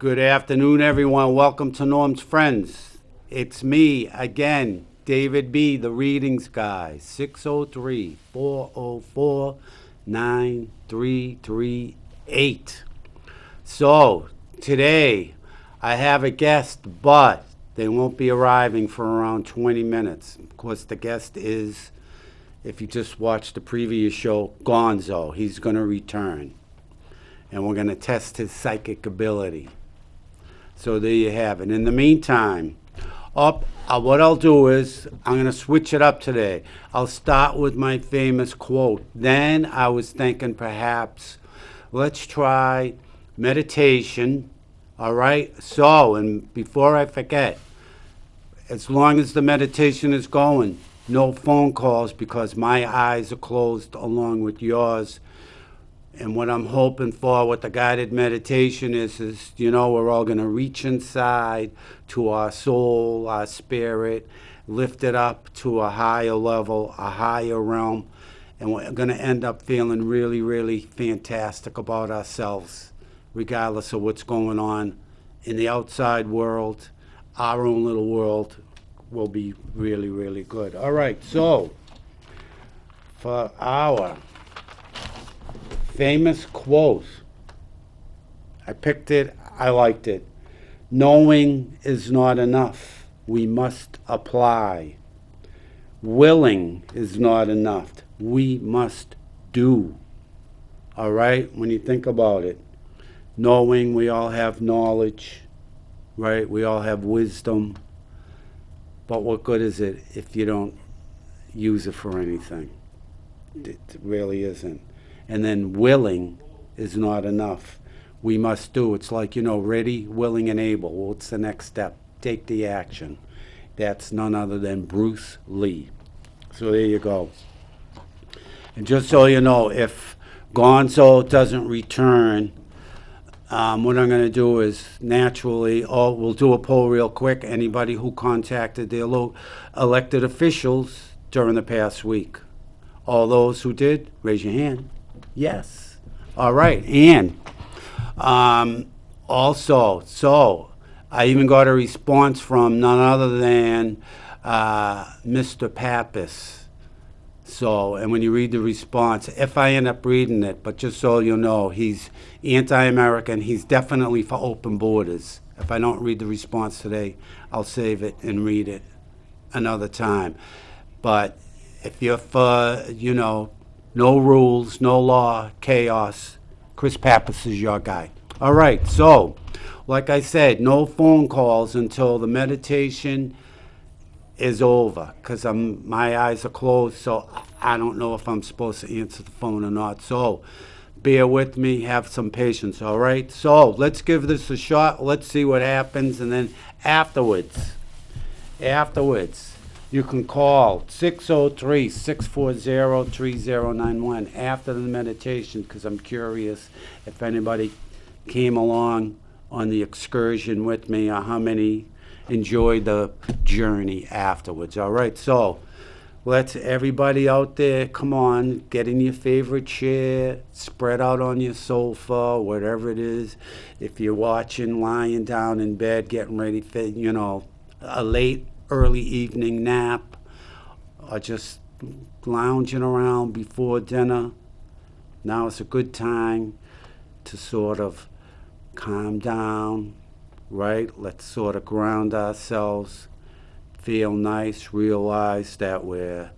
Good afternoon, everyone. Welcome to Norm's Friends. It's me again, David B., the readings guy, 603-404-9338. So, today I have a guest, but they won't be arriving for around 20 minutes. Of course, the guest is, if you just watched the previous show, Gonzo. He's going to return. And we're going to test his psychic ability. So there you have it. In the meantime, what I'll do is I'm going to switch it up today. I'll start with my famous quote. Then I was thinking perhaps let's try meditation. All right? So, and before I forget, as long as the meditation is going, no phone calls because my eyes are closed along with yours. And what I'm hoping for with the guided meditation is we're all going to reach inside to our soul, our spirit, lift it up to a higher level, a higher realm, and we're going to end up feeling really, really fantastic about ourselves, regardless of what's going on in the outside world. Our own little world will be really, really good. All right, so for our famous quote. I picked it. I liked it. Knowing is not enough. We must apply. Willing is not enough. We must do. All right? When you think about it. Knowing, we all have knowledge. Right? We all have wisdom. But what good is it if you don't use it for anything? It really isn't. And then willing is not enough. We must do. It's like, ready, willing, and able. What's the next step? Take the action. That's none other than Bruce Lee. So there you go. And just so you know, if Gonzo doesn't return, what I'm going to do is naturally, we'll do a poll real quick. Anybody who contacted their elected officials during the past week. All those who did, raise your hand. Yes. All right. And also, so I even got a response from none other than Mr. Pappas. So, and when you read the response, if I end up reading it, but just so you know, he's anti-American. He's definitely for open borders. If I don't read the response today, I'll save it and read it another time. But if you're for, no rules, no law, chaos, Chris Pappas is your guy. All right, so, like I said, no phone calls until the meditation is over, because my eyes are closed, so I don't know if I'm supposed to answer the phone or not. So, bear with me, have some patience, all right? So, let's give this a shot. Let's see what happens, and then afterwards, you can call 603-640-3091 after the meditation, because I'm curious if anybody came along on the excursion with me or how many enjoyed the journey afterwards. All right, so let's everybody out there, come on, get in your favorite chair, spread out on your sofa, whatever it is. If you're watching, lying down in bed, getting ready for, a late early evening nap, or just lounging around before dinner. Now it's a good time to sort of calm down, right? Let's sort of ground ourselves, feel nice, realize that we're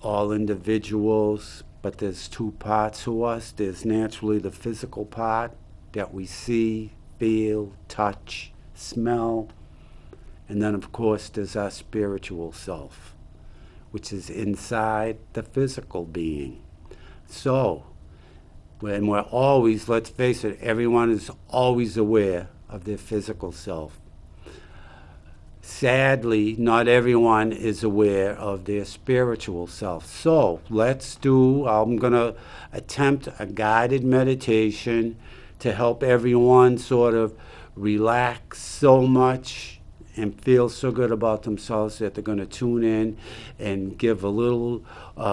all individuals, but there's two parts to us. There's naturally the physical part that we see, feel, touch, smell. And then, of course, there's our spiritual self, which is inside the physical being. So, when we're always, let's face it, everyone is always aware of their physical self. Sadly, not everyone is aware of their spiritual self. So, I'm going to attempt a guided meditation to help everyone sort of relax so much and feel so good about themselves that they're going to tune in and give a little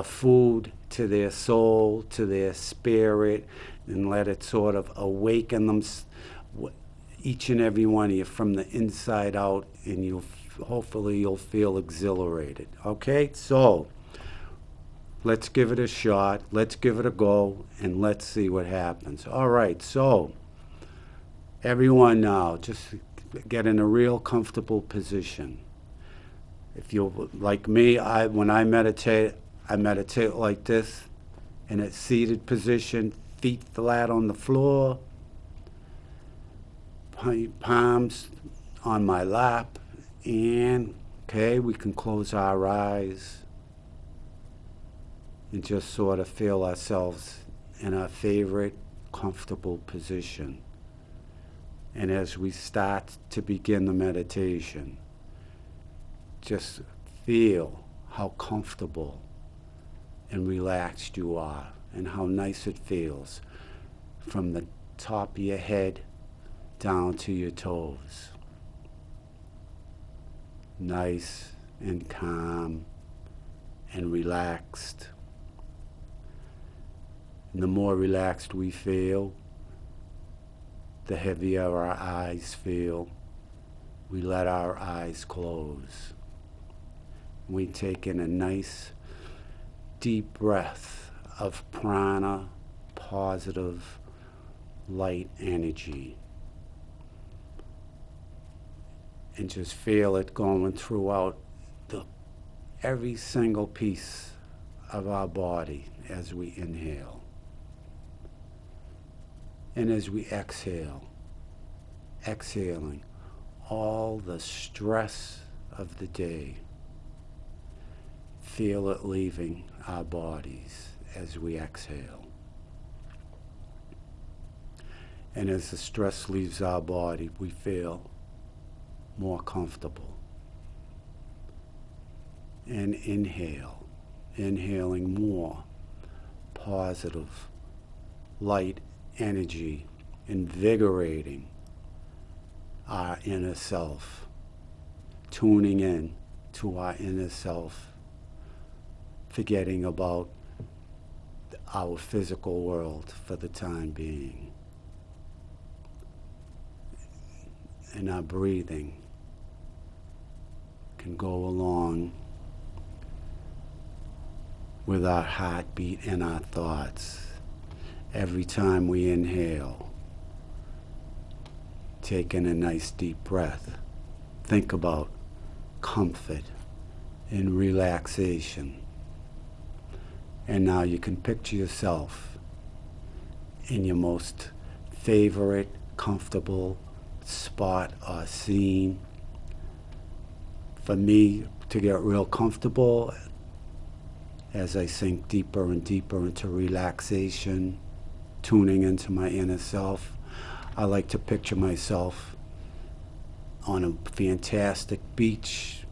food to their soul, to their spirit, and let it sort of awaken them, each and every one of you from the inside out, and hopefully you'll feel exhilarated. Okay, so let's give it a shot, let's give it a go, and let's see what happens. All right, so everyone now, just get in a real comfortable position. If you're like me, when I meditate like this, in a seated position, feet flat on the floor, palms on my lap, and okay, we can close our eyes and just sort of feel ourselves in our favorite comfortable position. And as we start to begin the meditation, just feel how comfortable and relaxed you are and how nice it feels from the top of your head down to your toes. Nice and calm and relaxed. And the more relaxed we feel, the heavier our eyes feel. We let our eyes close. We take in a nice deep breath of prana, positive, light energy. And just feel it going throughout every single piece of our body as we inhale. And as we exhale, exhaling all the stress of the day. Feel it leaving our bodies as we exhale. And as the stress leaves our body, we feel more comfortable. And inhale, inhaling more positive, light energy, invigorating our inner self, tuning in to our inner self, forgetting about our physical world for the time being. And our breathing can go along with our heartbeat and our thoughts. Every time we inhale, take in a nice deep breath. Think about comfort and relaxation. And now you can picture yourself in your most favorite, comfortable spot or scene. For me, to get real comfortable, as I sink deeper and deeper into relaxation, tuning into my inner self, I like to picture myself on a fantastic beach,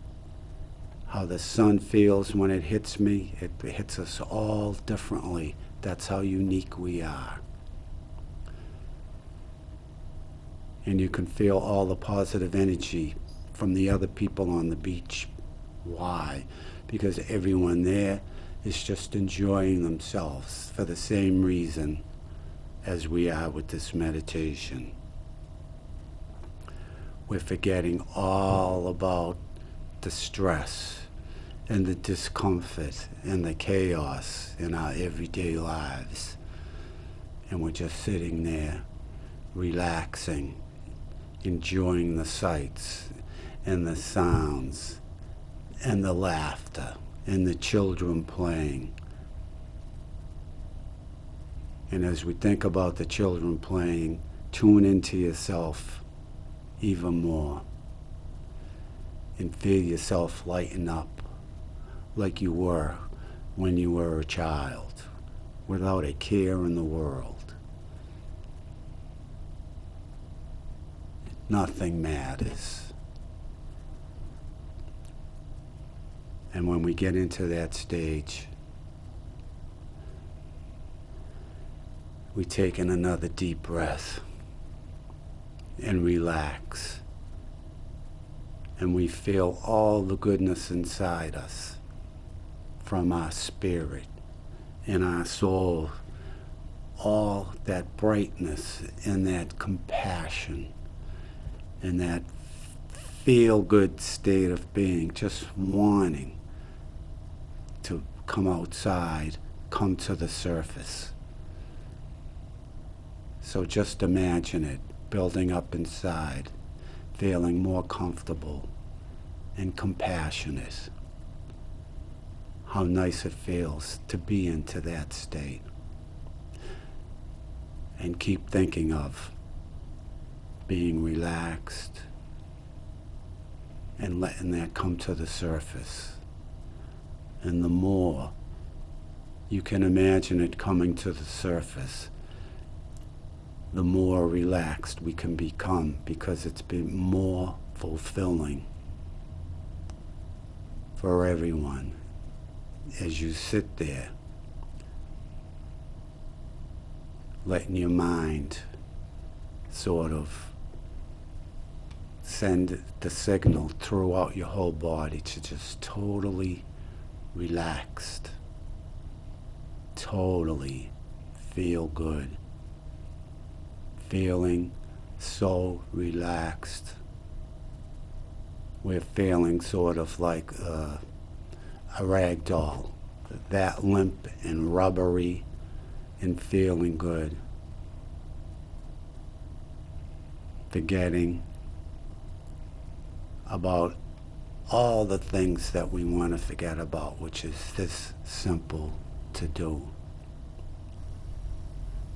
how the sun feels when it hits me. It hits us all differently. That's how unique we are. And you can feel all the positive energy from the other people on the beach. Why? Because everyone there is just enjoying themselves for the same reason as we are with this meditation. We're forgetting all about the stress and the discomfort and the chaos in our everyday lives. And we're just sitting there, relaxing, enjoying the sights and the sounds and the laughter and the children playing. And as we think about the children playing, tune into yourself even more and feel yourself lighten up like you were when you were a child, without a care in the world. Nothing matters. And when we get into that stage, we take in another deep breath and relax. And we feel all the goodness inside us from our spirit and our soul, all that brightness and that compassion in that feel-good state of being, just wanting to come outside, come to the surface. So just imagine it building up inside, feeling more comfortable and compassionate. How nice it feels to be into that state. And keep thinking of being relaxed and letting that come to the surface. And the more you can imagine it coming to the surface, the more relaxed we can become, because it's been more fulfilling for everyone as you sit there, letting your mind sort of send the signal throughout your whole body to just totally relaxed, totally feel good, feeling so relaxed. We're feeling sort of like a rag doll, that limp and rubbery and feeling good. Forgetting about all the things that we want to forget about, which is this simple to do.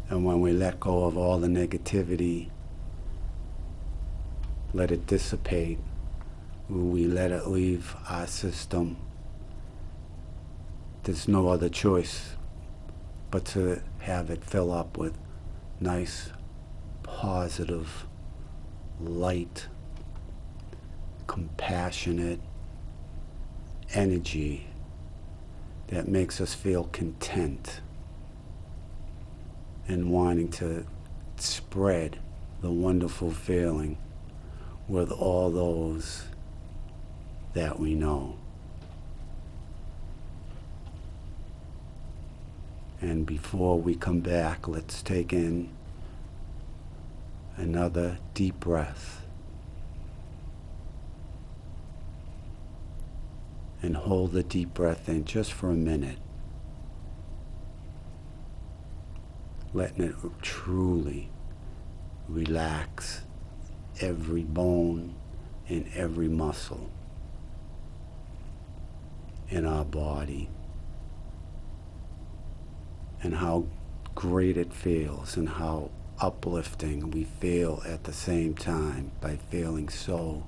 And when we let go of all the negativity, let it dissipate, when we let it leave our system, there's no other choice but to have it fill up with nice, positive, light, compassionate energy that makes us feel content and wanting to spread the wonderful feeling with all those that we know. And before we come back, let's take in another deep breath and hold the deep breath in just for a minute, letting it truly relax every bone and every muscle in our body, and how great it feels and how uplifting we feel at the same time by feeling so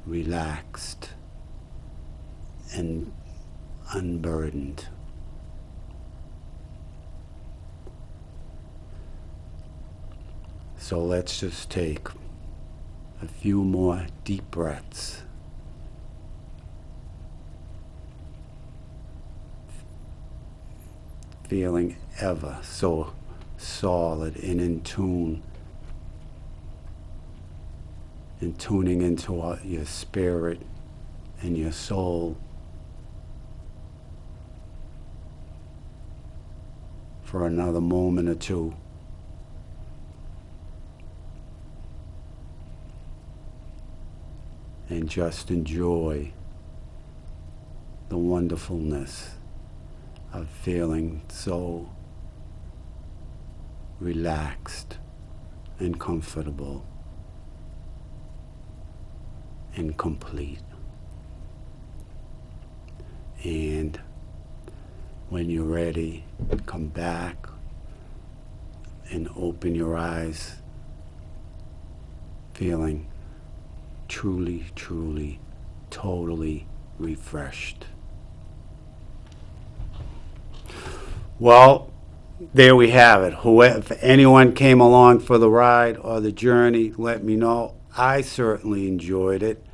relaxed and unburdened. So let's just take a few more deep breaths. Feeling ever so solid and in tune, and tuning into your spirit and your soul for another moment or two. And just enjoy the wonderfulness of feeling so relaxed and comfortable and complete. And when you're ready, come back and open your eyes, feeling truly, truly, totally refreshed. Well, there we have it. If anyone came along for the ride or the journey, let me know. I certainly enjoyed it.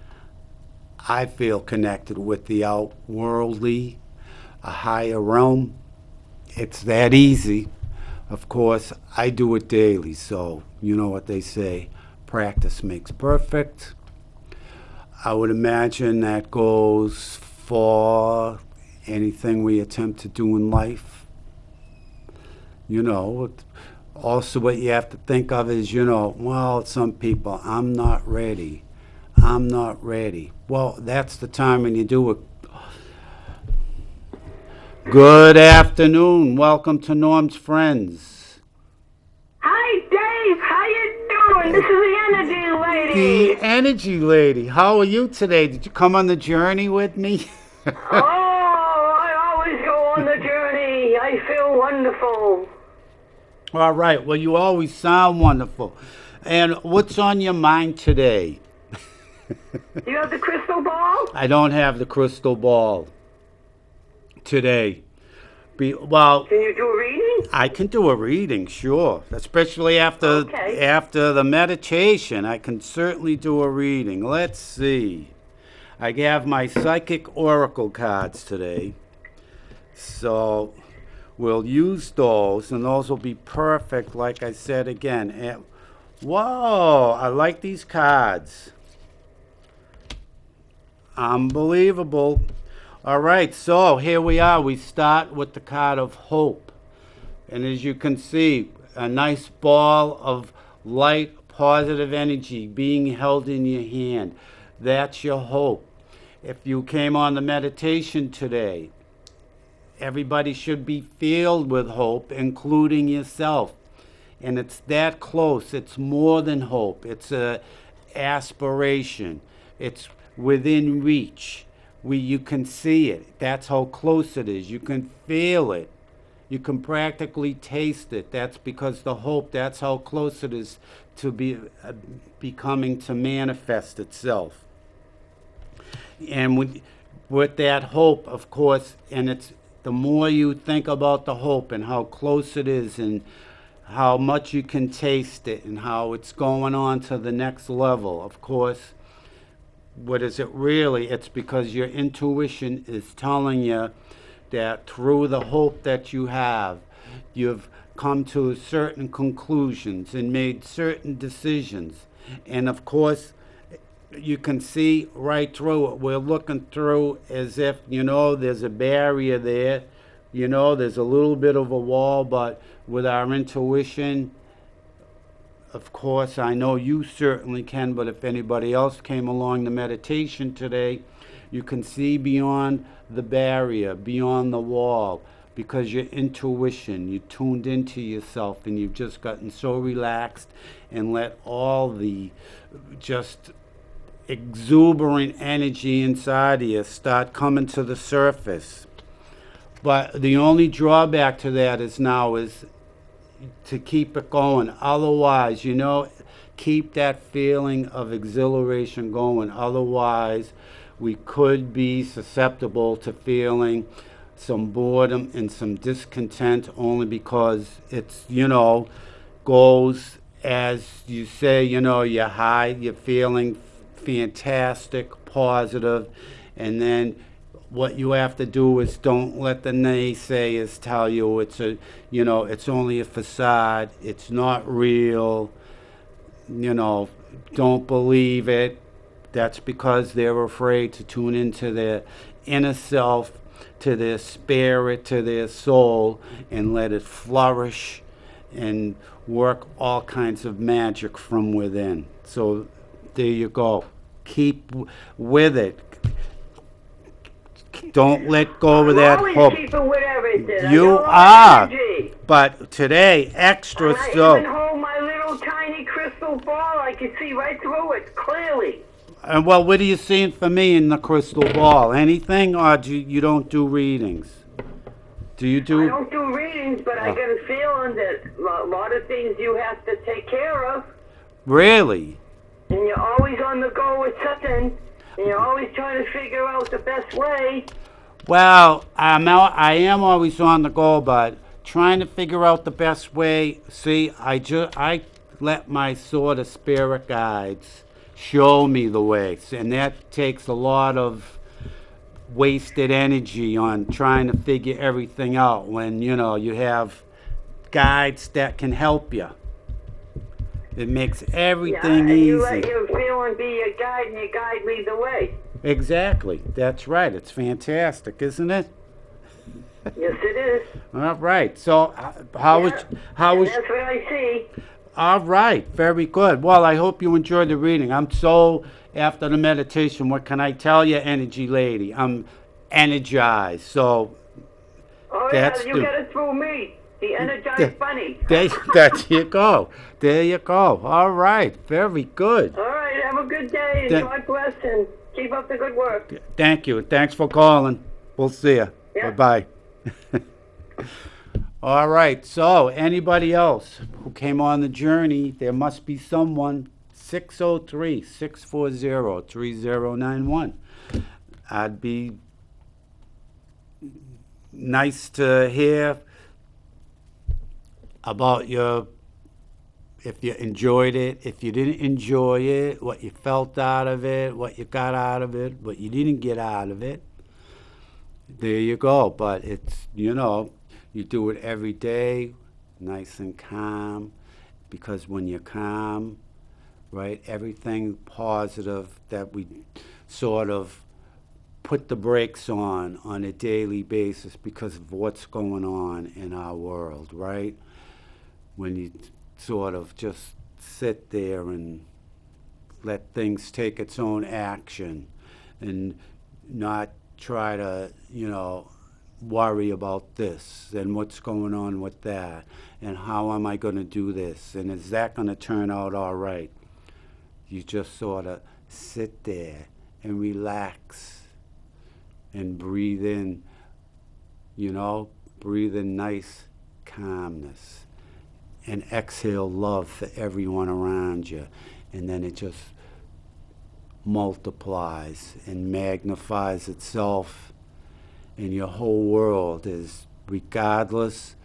I feel connected with the outworldly, a higher realm. It's that easy. Of course, I do it daily, so you know what they say, practice makes perfect. I would imagine that goes for anything we attempt to do in life. You know, Also, what you have to think of is, well, some people, I'm not ready. I'm not ready. Well, that's the time when you do it. Good afternoon. Welcome to Norm's Friends. Hi, Dave. How you doing? This is the energy The lady. energy lady. How are you today? Did you come on the journey with me? Oh, I always go on the journey. I feel wonderful. All right. Well, you always sound wonderful. And what's on your mind today? Do you have the crystal ball? I don't have the crystal ball today. Well, Can you do a reading? I can do a reading, sure. Especially Okay. after the meditation, I can certainly do a reading. Let's see. I have my psychic oracle cards today. So we'll use those, and those will be perfect, like I said again. Whoa, I like these cards. Unbelievable. All right, so here we are. We start with the card of hope. And as you can see, a nice ball of light, positive energy being held in your hand. That's your hope. If you came on the meditation today, everybody should be filled with hope, including yourself. And it's that close. It's more than hope. It's a aspiration. It's within reach. You can see it. That's how close it is. You can feel it. You can practically taste it. That's because the hope, that's how close it is to be becoming to manifest itself. And with that hope, of course, and it's the more you think about the hope and how close it is and how much you can taste it and how it's going on to the next level, of course, what is it really? It's because your intuition is telling you that through the hope that you have, you've come to certain conclusions and made certain decisions. And of course, you can see right through it. We're looking through as if, there's a barrier there. There's a little bit of a wall, but with our intuition, of course, I know you certainly can, but if anybody else came along the meditation today, you can see beyond the barrier, beyond the wall, because your intuition, you tuned into yourself and you've just gotten so relaxed and let all the just exuberant energy inside of you start coming to the surface. But the only drawback to that is to keep it going. Otherwise, keep that feeling of exhilaration going. Otherwise, we could be susceptible to feeling some boredom and some discontent only because it's, goes as you say, you're high, you're feeling fantastic, positive, and then what you have to do is don't let the naysayers tell you it's only a facade, it's not real, don't believe it. That's because they're afraid to tune into their inner self, to their spirit, to their soul, and let it flourish and work all kinds of magic from within. So there you go. Keep with it. Don't let go of that always hope. keeping with everything. You I got a lot are, of energy. but today extra And I so. even hold my little tiny crystal ball. I can see right through it clearly. And well, what are you seeing for me in the crystal ball? Anything, or you don't do readings? Do you do? I don't do readings, but I get a feeling that a lot of things you have to take care of. Really? And you're always on the go with something. And you're always trying to figure out the best way. Well, I am always on the go, but trying to figure out the best way. See, I let my sort of spirit guides show me the way, and that takes a lot of wasted energy on trying to figure everything out when you have guides that can help you. It makes everything and easy. you let your feeling be your guide, and your guide lead the way. Exactly. That's right. It's fantastic, isn't it? Yes, it is. All right. So, how was Yeah. how And was? that's what I see. All right. Very good. Well, I hope you enjoyed the reading. I'm so after the meditation. What can I tell you, energy lady? I'm energized. So Oh, yeah, that's you the. get it through me. The energized bunny. There you go. There you go. All right. Very good. All right, have a good day, and Th- God bless, and keep up the good work. Thank you. Thanks for calling. We'll see you. Bye Yeah. bye. All right. So, anybody else who came on the journey, there must be someone. 603 640 3091. I'd be nice to hear about your, if you enjoyed it, if you didn't enjoy it, what you felt out of it, what you got out of it, what you didn't get out of it. There you go. But it's, you do it every day, nice and calm, because when you're calm, right, everything positive that we sort of put the brakes on a daily basis because of what's going on in our world, right? When you sort of just sit there and let things take its own action and not try to, worry about this and what's going on with that and how am I going to do this and is that going to turn out all right? You just sort of sit there and relax and breathe in, breathe in nice calmness and exhale love for everyone around you. And then it just multiplies and magnifies itself, and your whole world is, regardless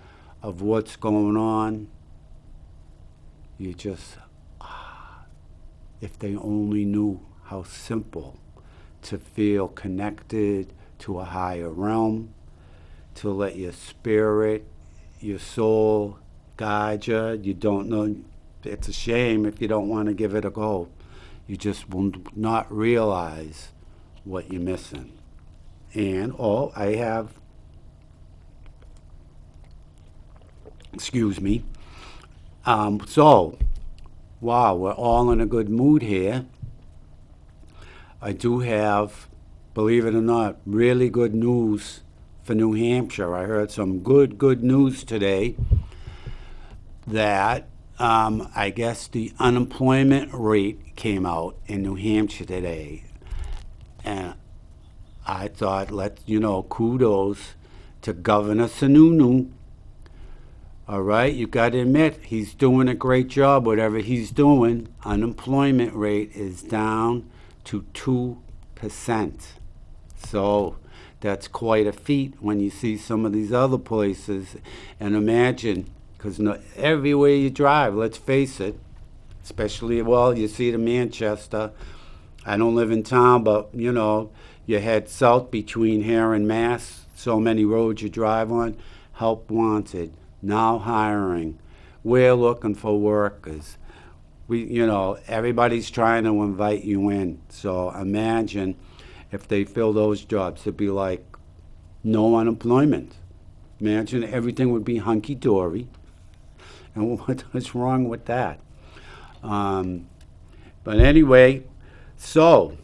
of what's going on, you just, if they only knew how simple to feel connected to a higher realm, to let your spirit, your soul guide you. You don't know, it's a shame if you don't want to give it a go. You just will not realize what you're missing. And, I have, excuse me, so, wow, we're all in a good mood here. I do have, believe it or not, really good news for New Hampshire. I heard some good news today that I guess the unemployment rate came out in New Hampshire today. And I thought, kudos to Governor Sununu. All right, you got to admit, he's doing a great job, whatever he's doing. Unemployment rate is down to 2%. So that's quite a feat when you see some of these other places. And imagine, because everywhere you drive, let's face it, especially, you see it in Manchester. I don't live in town, but, you head south between here and Mass, so many roads you drive on, help wanted, now hiring. We're looking for workers. Everybody's trying to invite you in. So imagine if they fill those jobs, it'd be like no unemployment. Imagine everything would be hunky-dory. And what's wrong with that? But anyway, so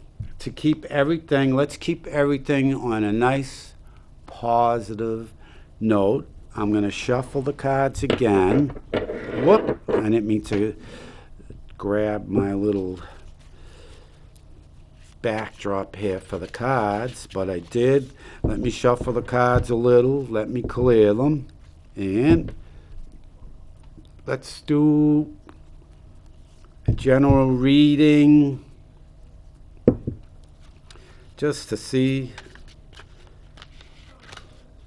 let's keep everything on a nice, positive note. I'm going to shuffle the cards again. Whoop! I didn't mean to grab my little backdrop here for the cards, but I did. Let me shuffle the cards a little. Let me clear them. And let's do a general reading just to see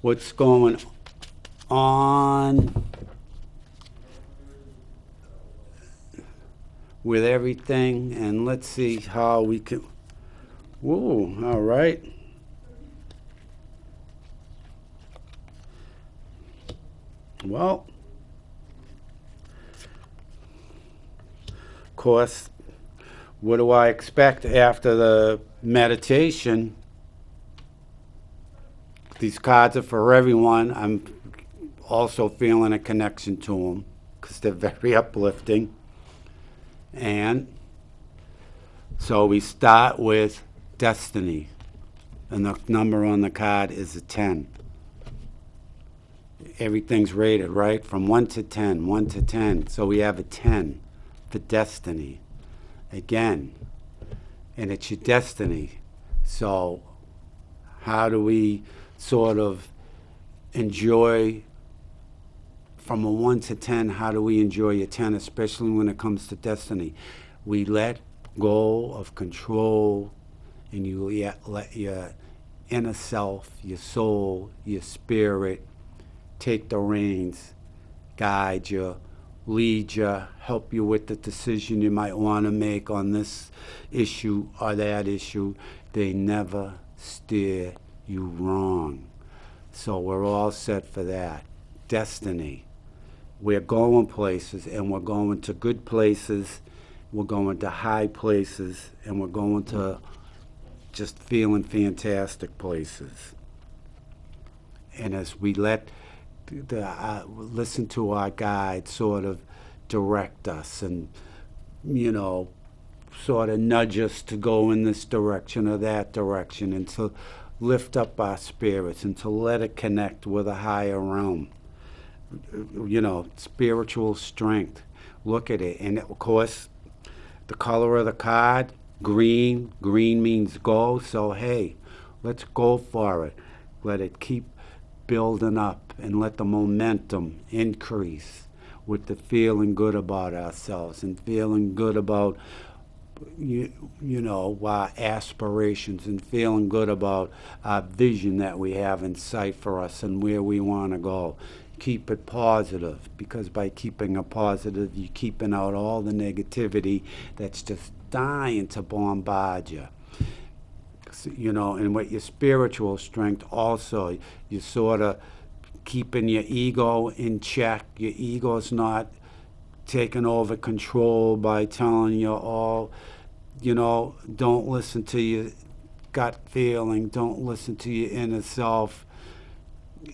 what's going on with everything, and let's see how we can. Whoa, all right. Well, of course, what do I expect after the meditation? these cards are for everyone. I'm also feeling a connection to them because they're very uplifting. And so we start with destiny. And the number on the card is a 10. Everything's rated, right? From 1 to 10, 1 to 10. So we have a 10 for destiny. Again, and it's your destiny. So how do we sort of enjoy from a 1 to 10, how do we enjoy a 10, especially when it comes to destiny? We let go of control, and you let your inner self, your soul, your spirit take the reins, guide you, lead you, help you with the decision you might want to make on this issue or that issue. They never steer you wrong. So we're all set for that. Destiny. We're going places, and we're going to good places. We're going to high places, and we're going to just feeling fantastic places. And as we let listen to our guide sort of direct us and, sort of nudge us to go in this direction or that direction, and to lift up our spirits and to let it connect with a higher realm. Spiritual strength. Look at it. And of course, the color of the card, green. Green means go. So, hey, let's go for it. Let it keep building up and let the momentum increase with the feeling good about ourselves and feeling good about our aspirations and feeling good about our vision that we have in sight for us and where we want to go. Keep it positive, because by keeping it positive, you're keeping out all the negativity that's just dying to bombard you. And with your spiritual strength also, you're sort of keeping your ego in check. Your ego's not taking over control by telling you all, don't listen to your gut feeling, don't listen to your inner self.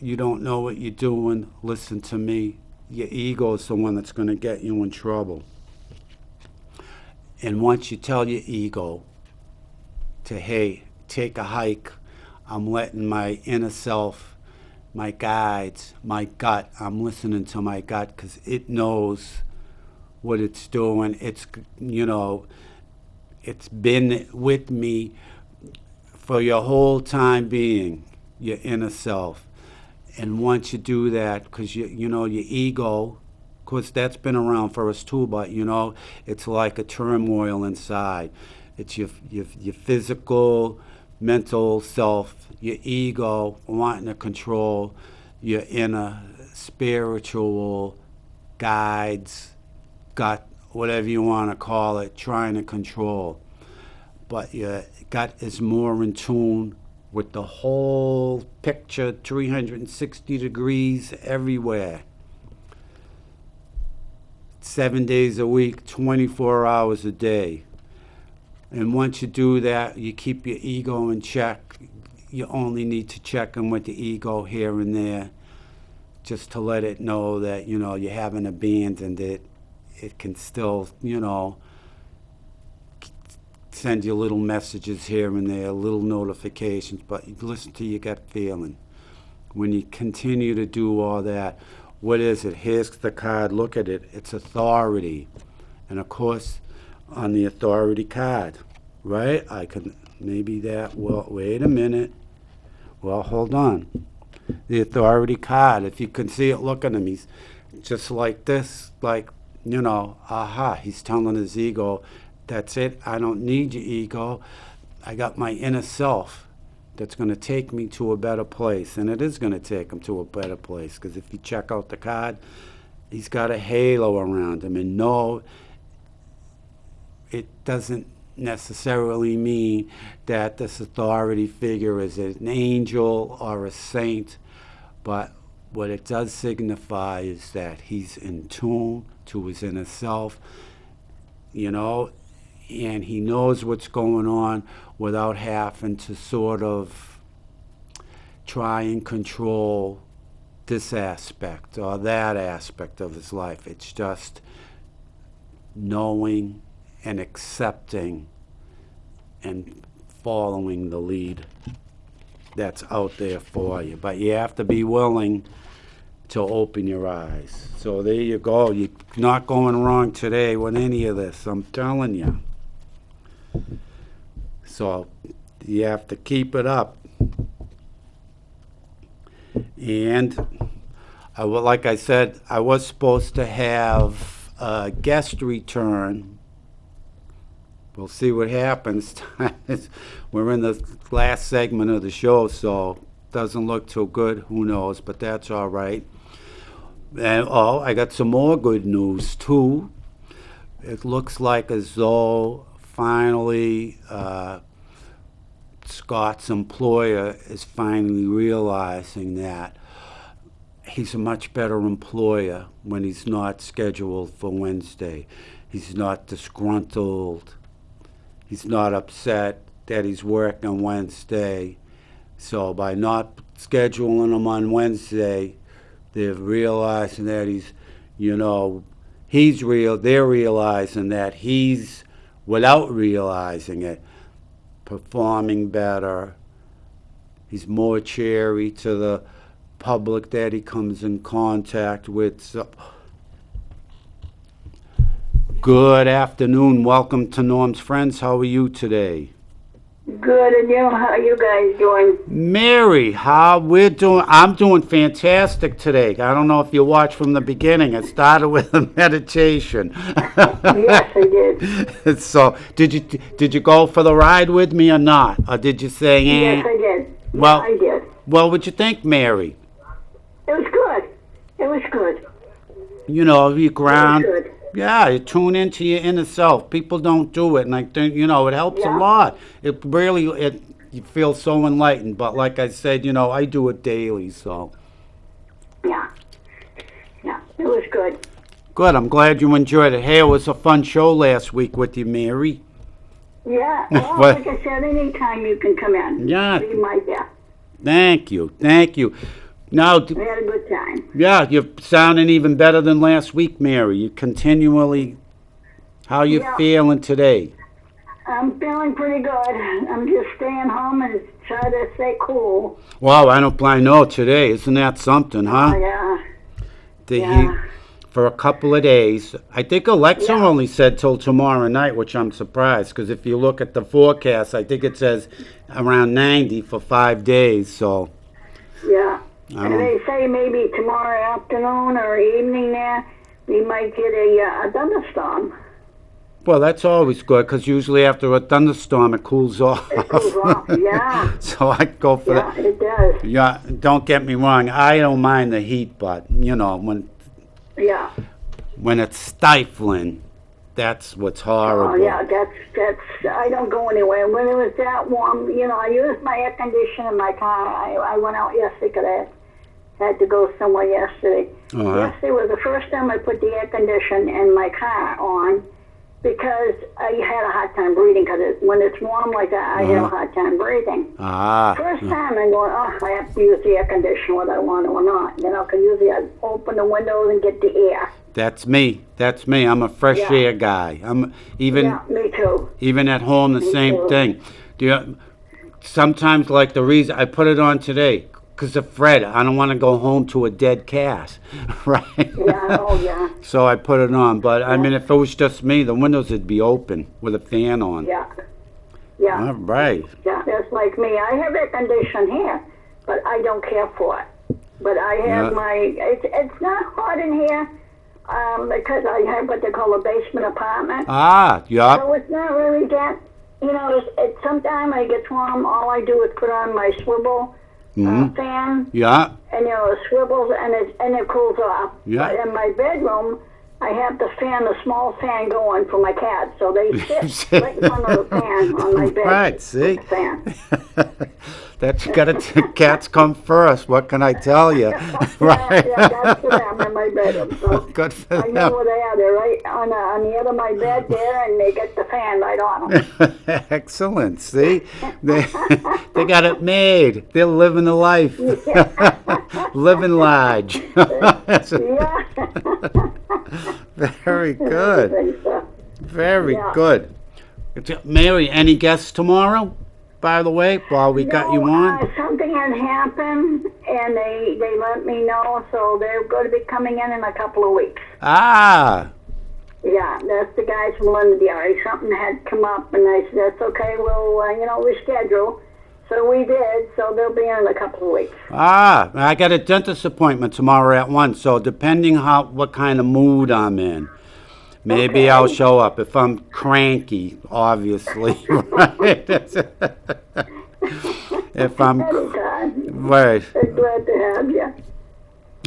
You don't know what you're doing, listen to me. Your ego is the one that's going to get you in trouble. And once you tell your ego to, hey, take a hike, I'm letting my inner self, my guides, my gut, I'm listening to my gut because it knows what it's doing. It's, it's been with me for your whole time being, your inner self. And once you do that, because your ego, of course that's been around for us too, but it's like a turmoil inside. It's your physical, mental self, your ego wanting to control your inner spiritual guides, gut, whatever you want to call it, trying to control. But your gut is more in tune with the whole picture, 360 degrees everywhere. 7 days a week, 24 hours a day. And once you do that, you keep your ego in check. You only need to check in with the ego here and there just to let it know that, you haven't abandoned it. It can still, send you little messages here and there, little notifications, but you listen to your gut feeling. When you continue to do all that, what is it? Here's the card. Look at it. It's authority. And of course, on the authority card, right? I can maybe that. Well, wait a minute. Well, hold on. The authority card. If you can see it looking at me, he's just like this, like, aha. He's telling his ego, that's it. I don't need your ego. I got my inner self that's going to take me to a better place. And it is going to take him to a better place. Because if you check out the card, he's got a halo around him. And no, it doesn't necessarily mean that this authority figure is an angel or a saint. But what it does signify is that he's in tune to his inner self, and he knows what's going on without having to sort of try and control this aspect or that aspect of his life. It's just knowing and accepting and following the lead that's out there for you. But you have to be willing to open your eyes. So there you go. You're not going wrong today with any of this, I'm telling you. So you have to keep it up. And like I said, I was supposed to have a guest return. We'll see what happens. We're in the last segment of the show, so doesn't look too good. Who knows? But that's all right. And I got some more good news too. It looks like as though finally Scott's employer is finally realizing that he's a much better employer when he's not scheduled for Wednesday. He's not disgruntled. He's not upset that he's working Wednesday. So by not scheduling him on Wednesday, they're realizing that they're realizing that he's, without realizing it, performing better. He's more cheery to the public that he comes in contact with. So, good afternoon. Welcome to Norm's Friends. How are you today? Good, and you? How are you guys doing? Mary, how we're doing? I'm doing fantastic today. I don't know if you watched from the beginning. I started with a meditation. Yes, I did. So, did you go for the ride with me or not? Or did you say, Yes, I did. Well, I did. Well, what'd you think, Mary? It was good. It was good. You ground. It was good. Yeah, you tune into your inner self. People don't do it, and I think, it helps a Yeah. lot. It really, you feel so enlightened. But like I said, I do it daily, so. Yeah. Yeah, it was good. Good, I'm glad you enjoyed it. Hey, it was a fun show last week with you, Mary. Yeah, well, What? like I said, anytime you can come in. Yeah. Be my guest. Thank you. Now, We had a good time. yeah, you're sounding even better than last week, Mary. You continually, how you Yeah. feeling today? I'm feeling pretty good. I'm just staying home and trying to stay cool. Wow, I know today. Isn't that something, huh? Yeah. The Yeah. heat for a couple of days. I think Alexa Yeah. only said till tomorrow night, which I'm surprised, because if you look at the forecast, I think it says around 90 for 5 days, so. Yeah. I And don't- they say maybe tomorrow afternoon or evening there, we might get a thunderstorm. Well, that's always good, because usually after a thunderstorm, it cools off. It cools off, yeah. So I go for Yeah, that. it does. Yeah, don't get me wrong. I don't mind the heat, but, Yeah. when it's stifling, that's what's horrible. Oh, yeah, that's, I don't go anywhere. When it was that warm, I used my air conditioner in my car. I went out yesterday because I had to go somewhere yesterday. Uh-huh. Yesterday was the first time I put the air conditioner in my car on because I had a hard time breathing because when it's warm like that, I have a hard time breathing. First time I'm going, I have to use the air conditioner whether I want to or not. Because usually I open the windows and get the air. That's me. I'm a fresh Yeah. air guy. Yeah, me too. Even at home, the Me same too. thing. Sometimes, like the reason I put it on today, because of Fred, I don't want to go home to a dead cat, right? Yeah, oh yeah. So I put it on. But I mean, if it was just me, the windows would be open with a fan on. Yeah. Yeah. All right. Yeah, that's like me. I have air conditioning here, but I don't care for it. But I have Yeah. it's not hot in here because I have what they call a basement apartment. Yeah. So it's not really that, it's sometimes I get warm, all I do is put on my swivel fan, Yeah. and it swivels and it cools off. Yeah. But in my bedroom, I have the small fan going for my cats, so they sit right in front of the fan on my bed. Right, see? with the fan. That's cats come first. What can I tell you? Yeah, yeah, that's for them in my bedroom. So Good for I know them. where they are. They're right on the edge of my bed there, and they get the fan right on them. Excellent. See, they they got it made. They're living the life, living large. Yeah. Very I good. think so. Very Yeah. good. Mary, any guests tomorrow? By the way, while we got you on. Something had happened, and they let me know, so they're going to be coming in a couple of weeks. Ah, Yeah, that's the guys from Londonderry. Something had come up, and I said, that's okay, we'll, reschedule. So we did, so they'll be in a couple of weeks. I got a dentist appointment tomorrow at 1, so depending what kind of mood I'm in, maybe Okay. I'll show up. If I'm cranky, obviously, right? If I'm, Anytime. right. They're glad to have you.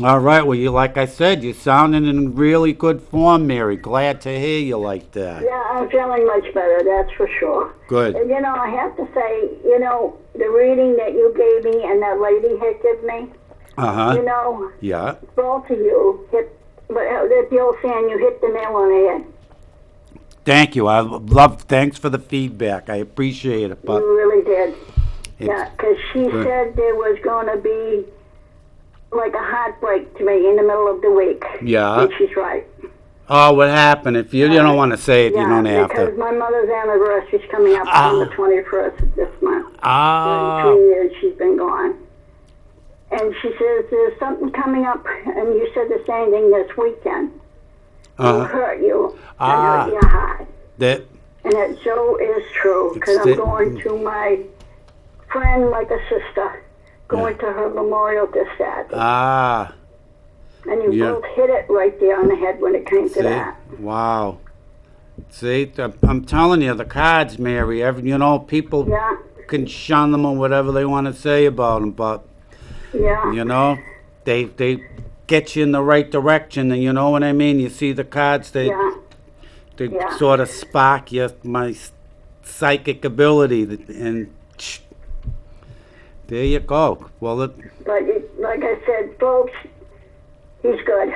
All right, well, like I said, you're sounding in really good form, Mary. Glad to hear you like that. Yeah, I'm feeling much better, that's for sure. Good. And, I have to say, the reading that you gave me and that lady had given me, Uh-huh. Yeah. both of you hit, the old saying, you hit the nail on the head. Thank you. Thanks for the feedback. I appreciate it. But You really did. Yeah, because she said there was going to be like a heartbreak to me in the middle of the week. Yeah. And she's right. Oh, what happened? If you don't want to say it, you don't have because to. my mother's anniversary is coming up on the 21st of this month. 3 years she's been gone. And she says, there's something coming up, and you said the same thing this weekend. It'll hurt you. It'll hurt your heart. That. And it so is true, because I'm going to my friend like a sister, going to her memorial this Saturday. And you both hit it right there on the head when it came to that. Wow. See, I'm telling you, the cards, Mary, people can shun them or whatever they want to say about them, but, they get you in the right direction, and you know what I mean? You see the cards, they sort of spark my psychic ability, and there you go. Well, but like I said, folks, he's good.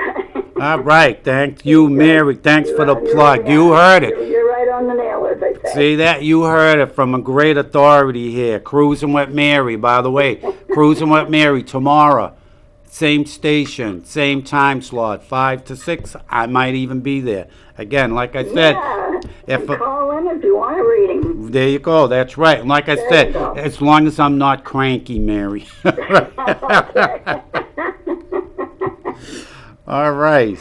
all right. Thank you, Mary. Thanks for the plug. You heard it. You're right on the nail, as I say. See that? You heard it from a great authority here. Cruising with Mary, by the way. Cruising with Mary tomorrow. Same station, same time slot, 5 to 6. I might even be there. Again, like I said, call in if you want a reading. There you go. That's right. And like I said, as long as I'm not cranky, Mary. All right.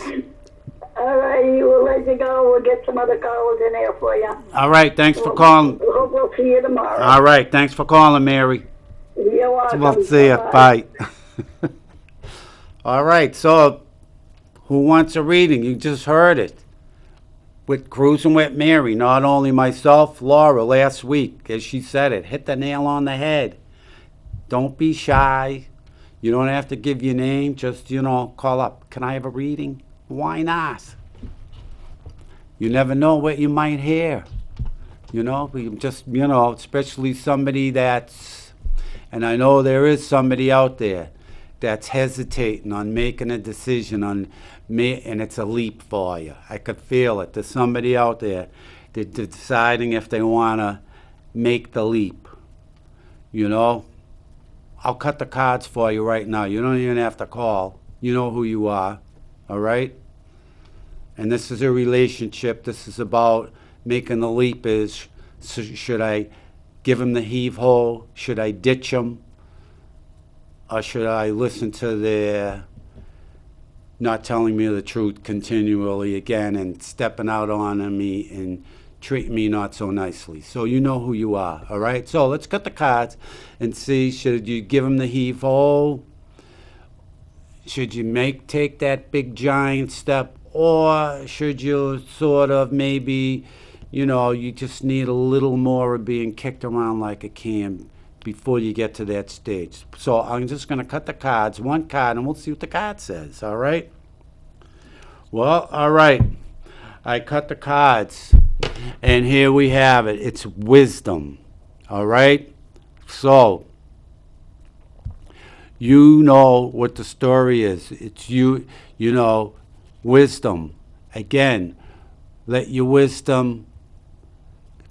All righty, we'll let you go. We'll get some other callers in there for you. All right. Thanks for calling. Hope we'll see you tomorrow. All right. Thanks for calling, Mary. You're welcome. We'll see you. Bye. All right. So, who wants a reading? You just heard it. With Cruising with Mary, not only myself, Laura, last week, as she said it, hit the nail on the head. Don't be shy. You don't have to give your name. Just, call up. Can I have a reading? Why not? You never know what you might hear. Especially somebody and I know there is somebody out there that's hesitating on making a decision and it's a leap for you. I could feel it. There's somebody out there that deciding if they want to make the leap. I'll cut the cards for you right now. You don't even have to call. You know who you are, all right? And this is a relationship. This is about making the leap. Should I give him the heave-ho? Should I ditch him? Or should I listen to their not telling me the truth continually again and stepping out on me and treating me not so nicely? So you know who you are, all right? So let's cut the cards and see, should you give him the heave-ho? Should you take that big giant step? Or should you sort of maybe, you just need a little more of being kicked around like a can before you get to that stage? So I'm just going to cut the cards, one card, and we'll see what the card says, all right? Well, all right. I cut the cards, and here we have it. It's wisdom, all right? So You know what the story is. It's you, wisdom. Again, let your wisdom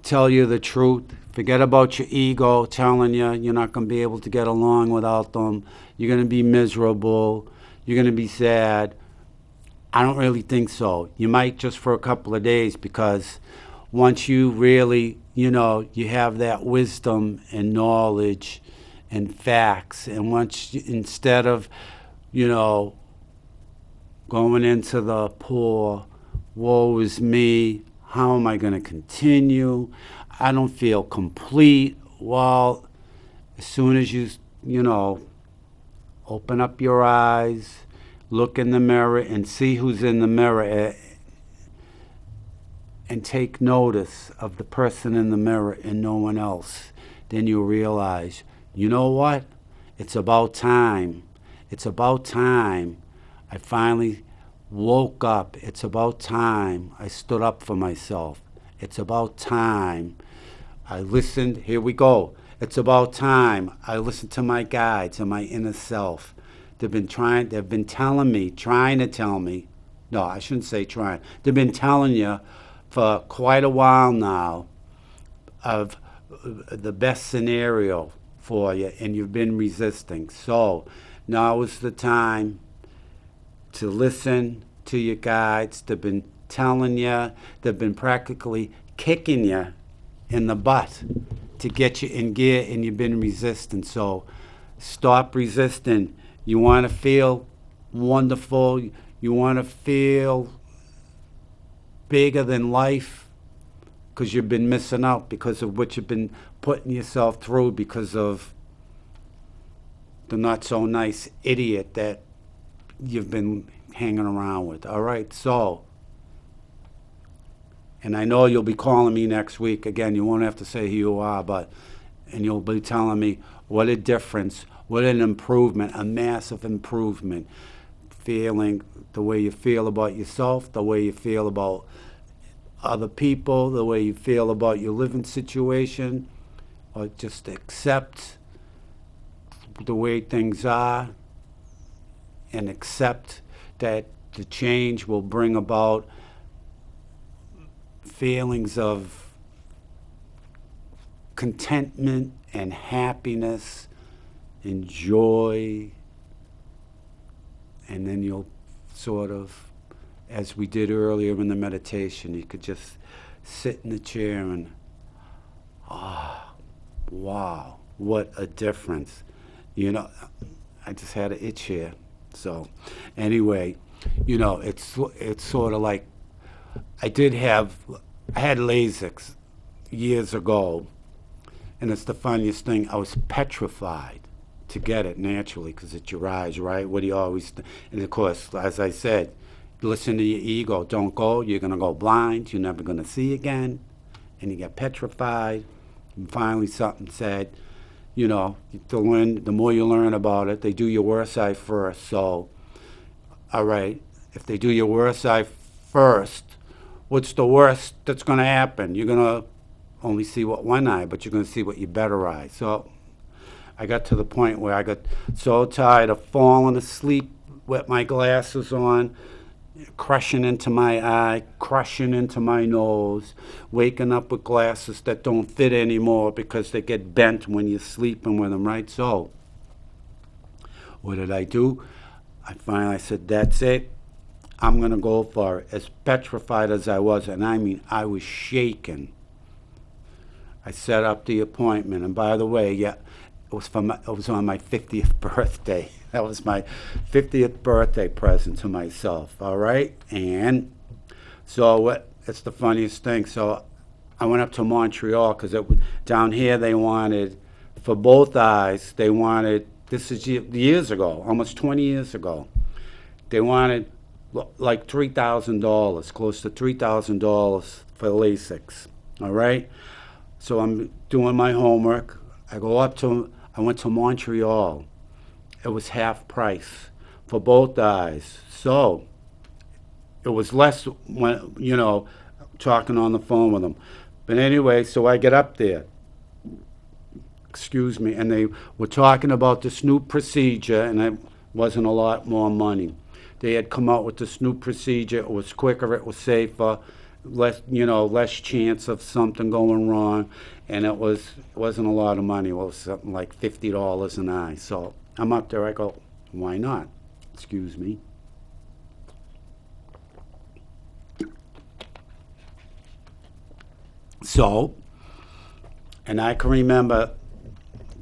tell you the truth. Forget about your ego telling you you're not going to be able to get along without them. You're going to be miserable. You're going to be sad. I don't really think so. You might just for a couple of days, because once you really, you have that wisdom and knowledge and facts, and instead of, going into the poor, woe is me, how am I going to continue? I don't feel complete. Well, as soon as open up your eyes, look in the mirror and see who's in the mirror, and take notice of the person in the mirror and no one else, then you'll realize, you know what? It's about time. It's about time I finally woke up. It's about time I stood up for myself. It's about time I listened. Here we go. It's about time I listened to my guides and my inner self. They've been trying to tell me. No, I shouldn't say trying. They've been telling you for quite a while now of the best scenario for you, and you've been resisting. So now is the time to listen to your guides. They've been telling you, they've been practically kicking you in the butt to get you in gear, and you've been resisting. So stop resisting. You want to feel wonderful. You want to feel bigger than life, because you've been missing out because of what you've been putting yourself through, because of the not so nice idiot that you've been hanging around with. All right, so, and I know you'll be calling me next week. Again, you won't have to say who you are, and you'll be telling me what a difference, what an improvement, a massive improvement, feeling the way you feel about yourself, the way you feel about other people, the way you feel about your living situation, or just accept the way things are, and accept that the change will bring about feelings of contentment and happiness and joy. And then you'll sort of, as we did earlier in the meditation, you could just sit in the chair and, wow, what a difference. I just had an itch here. So anyway, it's sort of like, I had LASIK years ago, and it's the funniest thing. I was petrified to get it naturally, because it's your eyes, right? What do you always, and of course, as I said, listen to your ego. Don't go. You're going to go blind. You're never going to see again. And you get petrified. And finally something said, the more you learn about it, they do your worst eye first. So, all right, if they do your worst eye first, what's the worst that's going to happen? You're going to only see what one eye, but you're going to see what your better eye. So I got to the point where I got so tired of falling asleep with my glasses on, crushing into my eye, crushing into my nose, waking up with glasses that don't fit anymore because they get bent when you're sleeping with them, right? So what did I do? I finally said, that's it. I'm going to go for it. As petrified as I was, and I mean, I was shaking. I set up the appointment, and by the way, it was on my 50th birthday. That was my 50th birthday present to myself, all right? And so it's the funniest thing. So I went up to Montreal, because down here they wanted, for both eyes, they wanted, this is years ago, almost 20 years ago, they wanted like $3,000, close to $3,000 for LASIK, all right? So I'm doing my homework. I went to Montreal. It was half price for both eyes. So it was less when, talking on the phone with them. But anyway, so I get up there. excuse me, and they were talking about this new procedure, and it wasn't a lot more money. They had come out with this new procedure. It was quicker, it was safer, less chance of something going wrong, and it wasn't a lot of money. It was something like $50 an eye. So I'm up there. I go, why not? Excuse me. So, and I can remember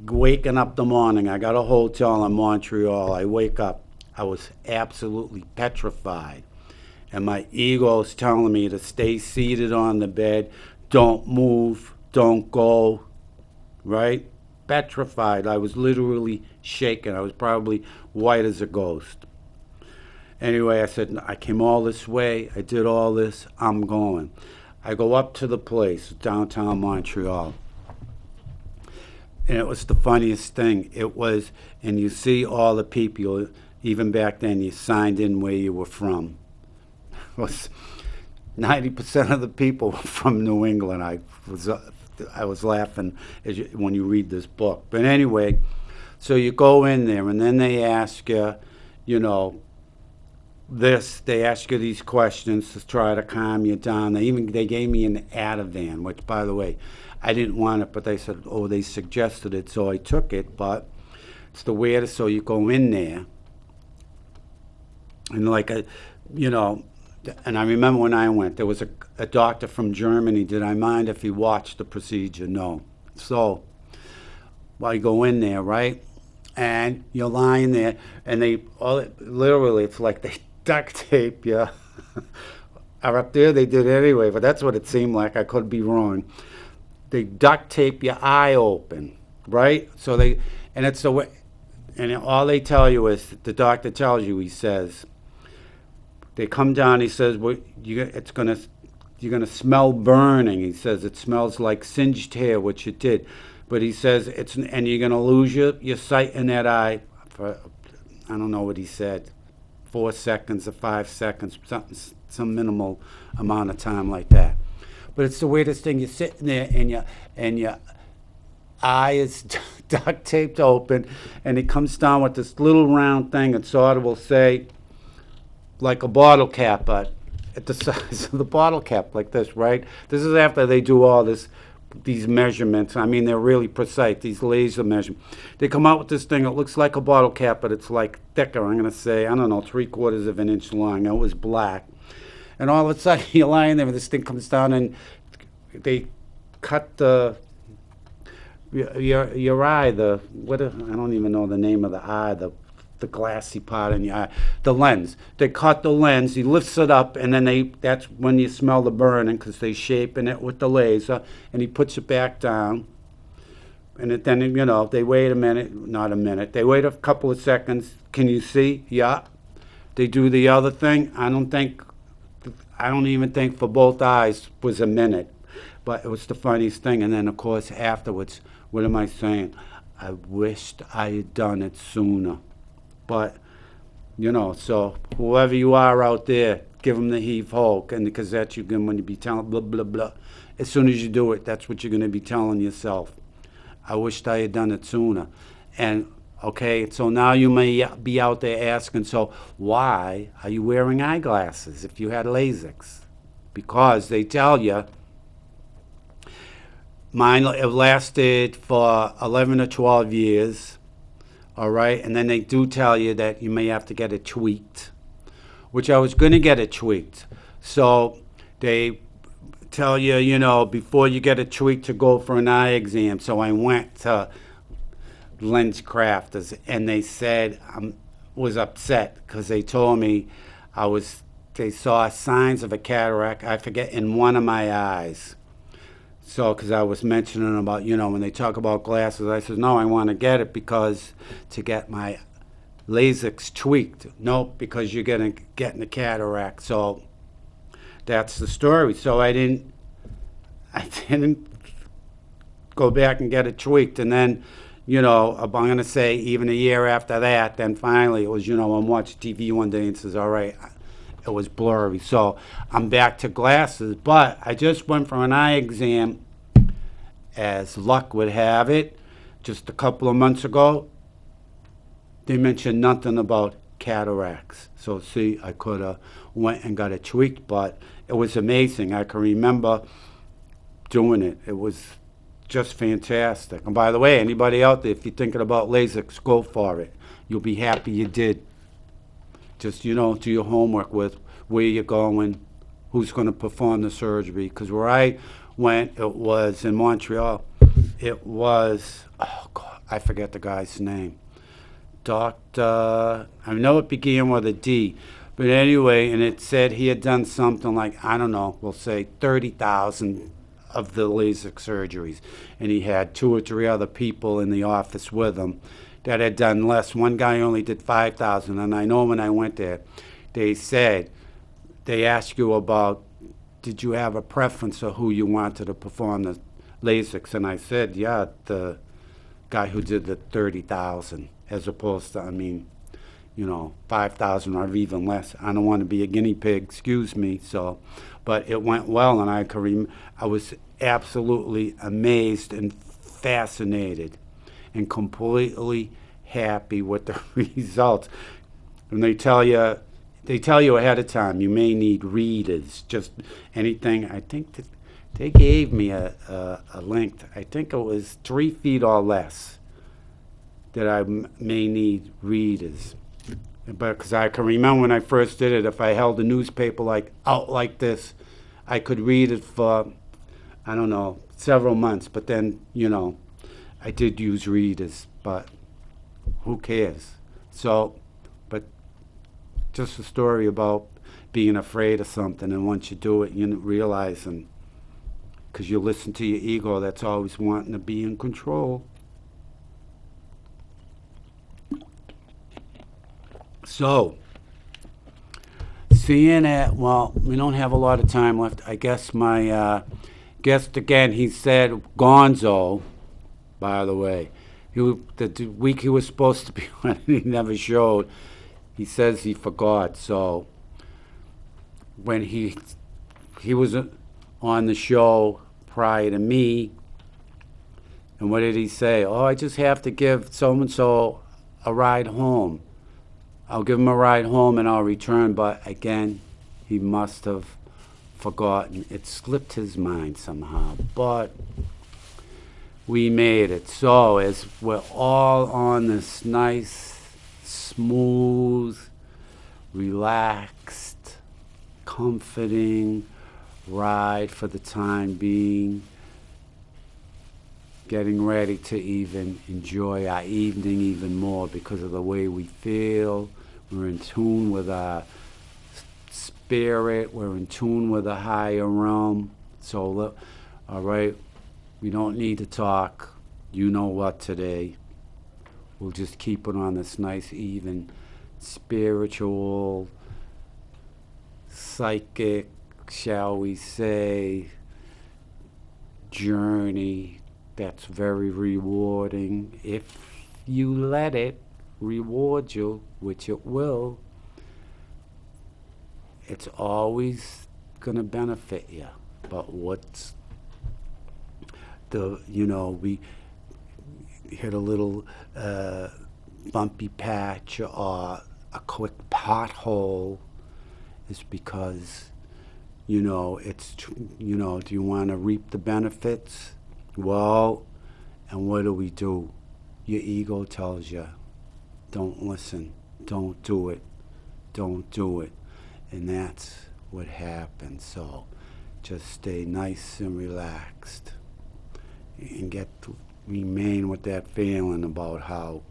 waking up the morning. I got a hotel in Montreal. I wake up. I was absolutely petrified. And my ego's telling me to stay seated on the bed, don't move, don't go, right? Petrified. I was literally shaking. I was probably white as a ghost. Anyway, I said, I came all this way. I did all this. I'm going. I go up to the place, downtown Montreal. And it was the funniest thing. It was, and you see all the people, even back then, you signed in where you were from. It was 90% of the people were from New England. I was laughing when you read this book. But anyway, so you go in there, and then they ask you, they ask you these questions to try to calm you down. They gave me an Ativan, which, by the way, I didn't want it, but they said, they suggested it, so I took it. But it's the weirdest. So you go in there, and and I remember when I went, there was a doctor from Germany. Did I mind if he watched the procedure? No. So, you go in there, right? And you're lying there, and literally, it's like they duct tape you. Or up there, they did anyway, but that's what it seemed like. I could be wrong. They duct tape your eye open, right? So and it's the way, and all they tell you is, the doctor tells you, he says, they come down, he says, you're gonna smell burning. He says it smells like singed hair, which it did. But he says and you're gonna lose your sight in that eye for, I don't know what he said, 4 seconds or 5 seconds, some minimal amount of time like that. But it's the weirdest thing. You're sitting there and your eye is duct taped open, and he comes down with this little round thing, and sort of will say, like a bottle cap, but at the size of the bottle cap, like this, right? This is after they do all these measurements. I mean, they're really precise, these laser measurements. They come out with this thing. It looks like a bottle cap, but it's like thicker. I'm going to say, I don't know, 3/4 of an inch long. It was black. And all of a sudden, you're lying there, and this thing comes down, and they cut your eye, I don't even know the name of the eye, the glassy part in your eye, the lens. They cut the lens, he lifts it up, and then that's when you smell the burning, because they shaping it with the laser, and he puts it back down. And then, they wait they wait a couple of seconds. Can you see? Yeah. They do the other thing. I don't even think for both eyes was a minute. But it was the funniest thing. And then, of course, afterwards, what am I saying? I wished I had done it sooner. But, so whoever you are out there, give them the heave-ho, and because that's you're going to be telling blah, blah, blah. As soon as you do it, that's what you're going to be telling yourself. I wished I had done it sooner. And, okay, so now you may be out there asking, so why are you wearing eyeglasses if you had LASIK? Because they tell you, mine lasted for 11 or 12 years. All right, and then they do tell you that you may have to get it tweaked, which I was going to get it tweaked. So they tell you, before you get it tweaked, to go for an eye exam. So I went to Lens Crafters, and they said I was upset because they told me they saw signs of a cataract, I forget, in one of my eyes. So, because I was mentioning about, when they talk about glasses, I said, no, I want to get it to get my LASIK tweaked. Nope, because you're getting a cataract. So, that's the story. So, I didn't go back and get it tweaked. And then, I'm going to say even a year after that, then finally it was, I'm watching TV one day and says, all right, it was blurry. So I'm back to glasses, but I just went for an eye exam. As luck would have it, just a couple of months ago, they mentioned nothing about cataracts. So see, I could have went and got it tweaked, but it was amazing. I can remember doing it. It was just fantastic. And by the way, anybody out there, if you're thinking about LASIK, go for it. You'll be happy you did. Just, you know, do your homework with where you're going, who's going to perform the surgery. Because where I went, it was in Montreal. It was, oh God, I forget the guy's name. Doctor, I know it began with a D, but anyway, and it said he had done something like, I don't know, we'll say 30,000 of the LASIK surgeries, and he had 2 or 3 other people in the office with him that had done less. One guy only did 5,000, and I know when I went there, they said, they asked you about, did you have a preference of who you wanted to perform the LASIKs? And I said, yeah, the guy who did the 30,000. As opposed to, I mean, you know, 5,000 or even less. I don't want to be a guinea pig, excuse me. So, but it went well, and I was absolutely amazed and fascinated, and completely happy with the results. And they tell you ahead of time you may need readers, just anything. I think that they gave me a length. I think it was 3 feet or less, that I may need readers. But because I can remember when I first did it, if I held a newspaper out like this, I could read it for, I don't know, several months. But then, you know, I did use readers, but who cares? So, but just a story about being afraid of something, and once you do it, you realize, and because you listen to your ego that's always wanting to be in control. So, seeing it, well, we don't have a lot of time left. I guess my guest again, he said Gonzo, by the way. The week he was supposed to be on, he never showed. He says he forgot. So, when he was on the show prior to me, and what did he say? Oh, I just have to give so-and-so a ride home. I'll give him a ride home and I'll return. But again, he must have forgotten. It slipped his mind somehow. But we made it. So as we're all on this nice, smooth, relaxed, comforting ride for the time being, getting ready to even enjoy our evening even more because of the way we feel. We're in tune with our spirit. We're in tune with a higher realm. So, all right, we don't need to talk. You know what today. We'll just keep it on this nice, even, spiritual, psychic, shall we say, journey that's very rewarding if you let it reward you, which it will. It's always going to benefit you. But what's we hit a little bumpy patch or a quick pothole is because, it's, do you want to reap the benefits? Well, and what do? Your ego tells you, don't listen, don't do it, don't do it. And that's what happens. So just stay nice and relaxed and remain with that feeling about how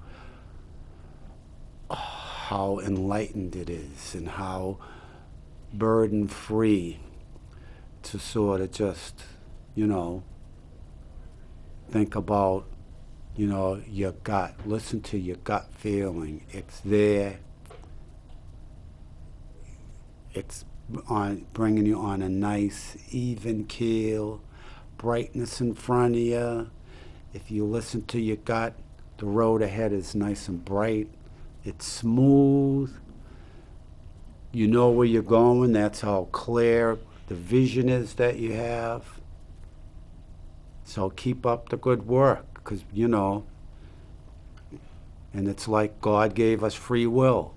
enlightened it is and how burden-free to sort of just, think about, your gut. Listen to your gut feeling. It's there. It's bringing you on a nice, even keel, brightness in front of you. If you listen to your gut, the road ahead is nice and bright. It's smooth. You know where you're going. That's how clear the vision is that you have. So keep up the good work, because, And it's like God gave us free will.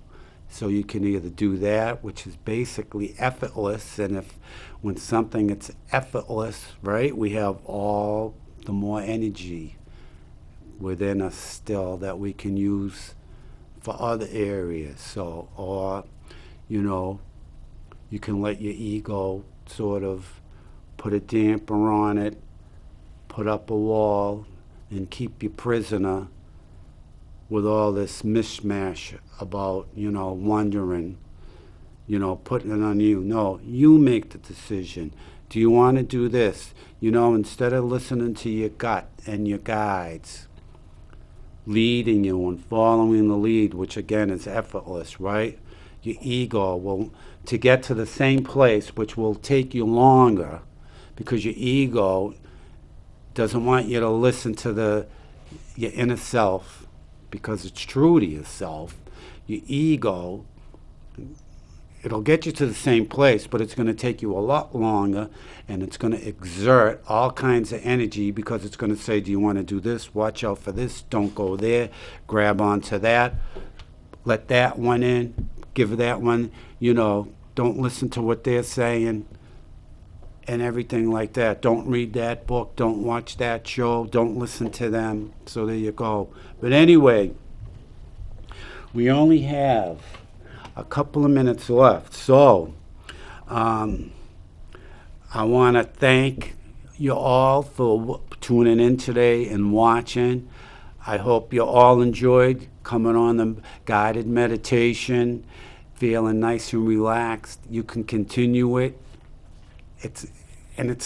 So you can either do that, which is basically effortless, and if when something it's effortless, right, we have all the more energy within us still that we can use for other areas. So, or, you know, you can let your ego sort of put a damper on it, put up a wall, and keep you prisoner with all this mishmash about, wondering, putting it on you. No, you make the decision. Do you want to do this? Instead of listening to your gut and your guides leading you and following the lead, which again is effortless, right? Your ego will, to get to the same place, which will take you longer, because your ego doesn't want you to listen to your inner self, because it's true to yourself. Your ego, it'll get you to the same place, but it's going to take you a lot longer, and it's going to exert all kinds of energy, because it's going to say, do you want to do this? Watch out for this. Don't go there. Grab onto that. Let that one in. Give that one, don't listen to what they're saying and everything like that. Don't read that book. Don't watch that show. Don't listen to them. So there you go. But anyway, we only have a couple of minutes left. So I want to thank you all for tuning in today and watching. I hope you all enjoyed coming on the guided meditation, feeling nice and relaxed. You can continue it. It's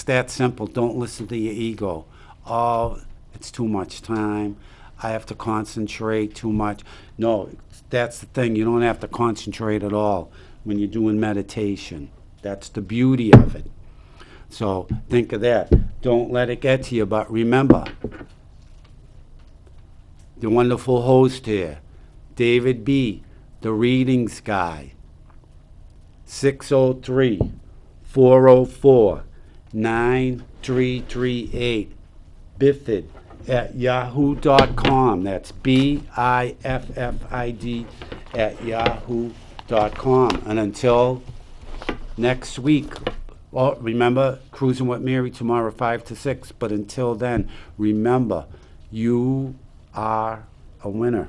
that simple. Don't listen to your ego. Oh, it's too much time. I have to concentrate too much. No, that's the thing. You don't have to concentrate at all when you're doing meditation. That's the beauty of it. So think of that. Don't let it get to you. But remember, the wonderful host here, David B., the readings guy, 603-404-9338, Biffid at yahoo.com. That's BIFFID at yahoo.com. And until next week, well, remember, Cruising with Mary tomorrow, 5 to 6. But until then, remember, you are a winner.